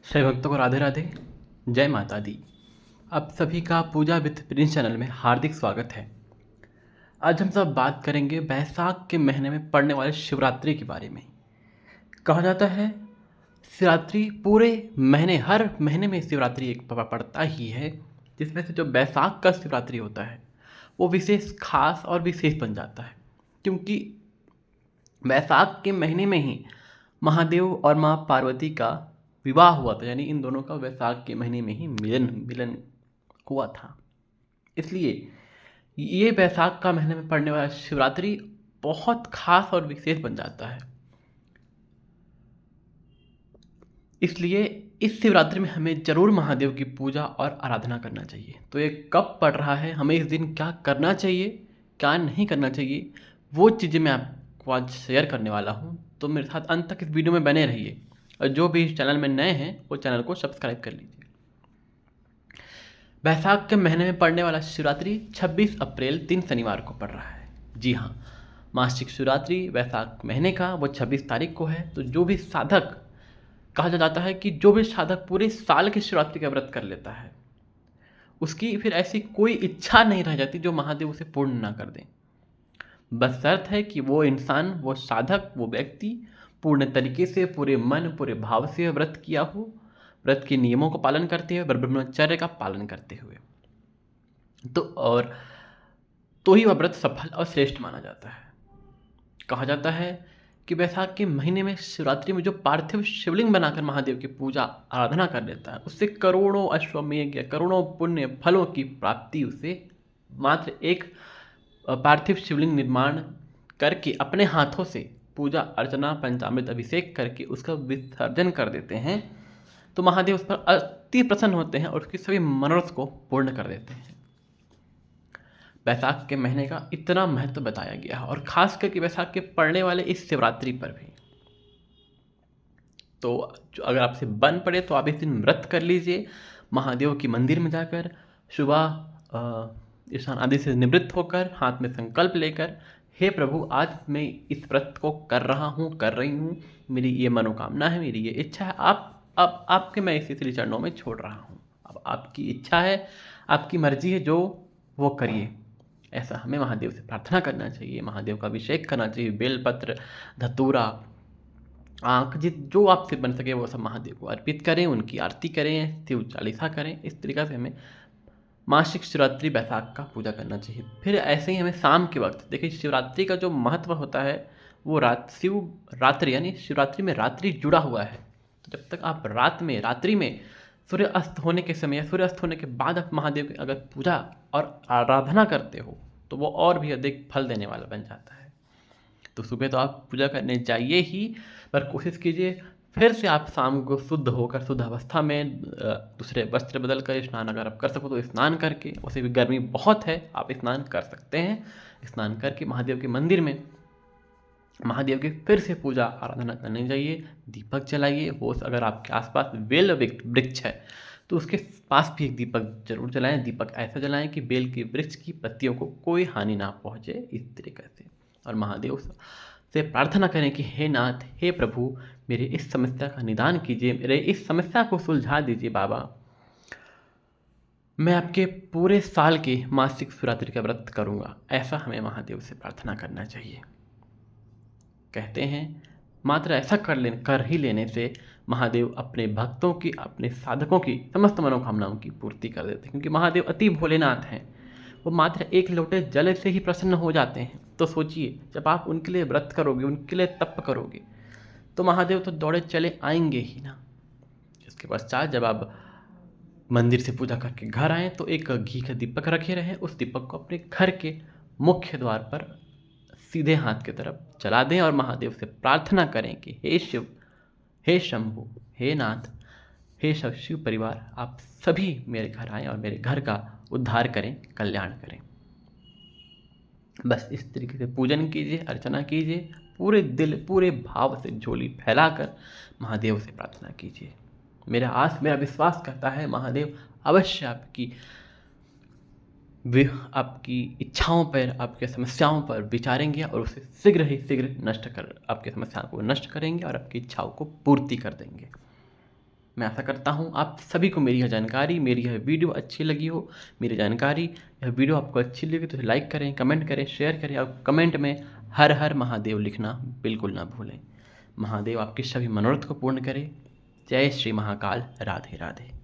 सभी भक्तों को राधे राधे, जय माता दी। आप सभी का पूजा विद प्रिंस चैनल में हार्दिक स्वागत है। आज हम सब बात करेंगे बैसाख के महीने में पड़ने वाले शिवरात्रि के बारे में। कहा जाता है शिवरात्रि पूरे महीने, हर महीने में शिवरात्रि एक पड़ता ही है, जिसमें से जो बैसाख का शिवरात्रि होता है वो विशेष खास और विशेष बन जाता है, क्योंकि बैसाख के महीने में ही महादेव और माँ पार्वती का विवाह हुआ था। यानी इन दोनों का बैसाख के महीने में ही मिलन हुआ था। इसलिए ये बैसाख का महीने में पड़ने वाला शिवरात्रि बहुत खास और विशेष बन जाता है। इसलिए इस शिवरात्रि में हमें जरूर महादेव की पूजा और आराधना करना चाहिए। तो ये कब पड़ रहा है, हमें इस दिन क्या करना चाहिए, क्या नहीं करना चाहिए, वो चीज़ें मैं आपको आज शेयर करने वाला हूँ। तो मेरे साथ अंत तक इस वीडियो में बने रहिए, और जो भी इस चैनल में नए हैं वो चैनल को सब्सक्राइब कर लीजिए। बैसाख के महीने में पड़ने वाला शिवरात्रि 26 अप्रैल दिन शनिवार को पड़ रहा है। जी हाँ, मासिक शिवरात्रि बैसाख महीने का वो 26 तारीख को है। तो जो भी साधक, कहा जाता है कि जो भी साधक पूरे साल की शिवरात्रि का व्रत कर लेता है, उसकी फिर ऐसी कोई इच्छा नहीं रह जाती जो महादेव उसे पूर्ण ना कर दें। बस शर्त है कि वो इंसान, वो साधक, वो व्यक्ति पूर्ण तरीके से, पूरे मन, पूरे भाव से व्रत किया हो, व्रत के नियमों को पालन करते हुए, ब्रह्मचर्य का पालन करते हुए, तो ही वह व्रत सफल और श्रेष्ठ माना जाता है। कहा जाता है कि बैसाख के महीने में शिवरात्रि में जो पार्थिव शिवलिंग बनाकर महादेव की पूजा आराधना कर लेता है, उससे करोड़ों अश्वमेध या करोड़ों पुण्य फलों की प्राप्ति उसे मात्र एक पार्थिव शिवलिंग निर्माण करके अपने हाथों से पूजा अर्चना पंचामृत अभिषेक करके उसका विसर्जन कर देते हैं, तो महादेव उस पर अति प्रसन्न होते हैं और उसकी सभी मनोरथ को पूर्ण कर देते हैं। बैसाख के महीने का इतना महत्व बताया गया है, और खास करके बैसाख के पड़ने वाले इस शिवरात्रि पर भी। तो अगर आपसे बन पड़े तो आप इस दिन व्रत कर लीजिए, महादेव की मंदिर में जाकर सुबह स्नान आदि से निवृत्त होकर हाथ में संकल्प लेकर, हे प्रभु, आज मैं इस व्रत को कर रहा हूँ, कर रही हूँ, मेरी ये मनोकामना है, मेरी ये इच्छा है, अब आपके मैं इसी श्री चरणों में छोड़ रहा हूँ। अब आपकी इच्छा है, आपकी मर्जी है, जो वो करिए। ऐसा हमें महादेव से प्रार्थना करना चाहिए, महादेव का अभिषेक करना चाहिए। बेलपत्र, धतूरा, आँख, जो आपसे बन सके वो सब महादेव को अर्पित करें, उनकी आरती करें, शिव चालीसा करें। इस तरीक़ा से हमें मासिक शिवरात्रि बैसाख का पूजा करना चाहिए। फिर ऐसे ही हमें शाम के वक्त, देखिए शिवरात्रि का जो महत्व होता है वो शिव रात्रि, यानी शिवरात्रि में रात्रि जुड़ा हुआ है। तो जब तक आप रात्रि में सूर्य अस्त होने के समय या सूर्य अस्त होने के बाद आप महादेव की अगर पूजा और आराधना करते हो तो वो और भी अधिक फल देने वाला बन जाता है। तो सुबह तो आप पूजा करने जाइए ही, पर कोशिश कीजिए फिर से आप शाम को शुद्ध होकर, शुद्ध अवस्था में दूसरे वस्त्र बदल कर स्नान, अगर आप कर सको तो स्नान करके, वैसे भी गर्मी बहुत है, आप स्नान कर सकते हैं। स्नान करके महादेव के मंदिर में महादेव की फिर से पूजा आराधना करनी चाहिए। दीपक जलाइए, हो अगर आपके आसपास बेल वृक्ष है तो उसके पास भी एक दीपक जरूर जलाएं। दीपक ऐसा जलाएं कि बेल के वृक्ष की पत्तियों को कोई हानि ना पहुंचे, इस तरीके से। और महादेव से प्रार्थना करें कि हे नाथ, हे प्रभु, मेरी इस समस्या का निदान कीजिए, मेरे इस समस्या को सुलझा दीजिए बाबा। मैं आपके पूरे साल के मासिक शिवरात्रि का व्रत करूँगा। ऐसा हमें महादेव से प्रार्थना करना चाहिए। कहते हैं मात्र ऐसा कर ही लेने से महादेव अपने भक्तों की, अपने साधकों की समस्त मनोकामनाओं की पूर्ति कर देते हैं, क्योंकि महादेव अति भोलेनाथ हैं। वो मात्र एक लोटे जल से ही प्रसन्न हो जाते हैं। तो सोचिए, जब आप उनके लिए व्रत करोगे, उनके लिए तप करोगे, तो महादेव तो दौड़े चले आएंगे ही ना। इसके पश्चात जब आप मंदिर से पूजा करके घर आएँ तो एक घी का दीपक रखे रहें, उस दीपक को अपने घर के मुख्य द्वार पर सीधे हाथ की तरफ जला दें और महादेव से प्रार्थना करें कि हे शिव, हे शंभु, हे नाथ, हे शिव परिवार, आप सभी मेरे घर आएँ और मेरे घर का उद्धार करें, कल्याण करें। बस इस तरीके से पूजन कीजिए, अर्चना कीजिए, पूरे दिल, पूरे भाव से झोली फैलाकर महादेव से प्रार्थना कीजिए। मेरा विश्वास करता है महादेव अवश्य आपकी इच्छाओं पर, आपके समस्याओं पर विचारेंगे और उसे शीघ्र आपकी समस्याओं को नष्ट करेंगे और आपकी इच्छाओं को पूर्ति कर देंगे। मैं आशा करता हूँ आप सभी को मेरी यह जानकारी, मेरी यह वीडियो अच्छी लगी हो। मेरी जानकारी, यह वीडियो आपको अच्छी लगी तो लाइक करें, कमेंट करें, शेयर करें और कमेंट में हर हर महादेव लिखना बिल्कुल ना भूलें। महादेव आपकी सभी मनोरथ को पूर्ण करे। जय श्री महाकाल। राधे राधे।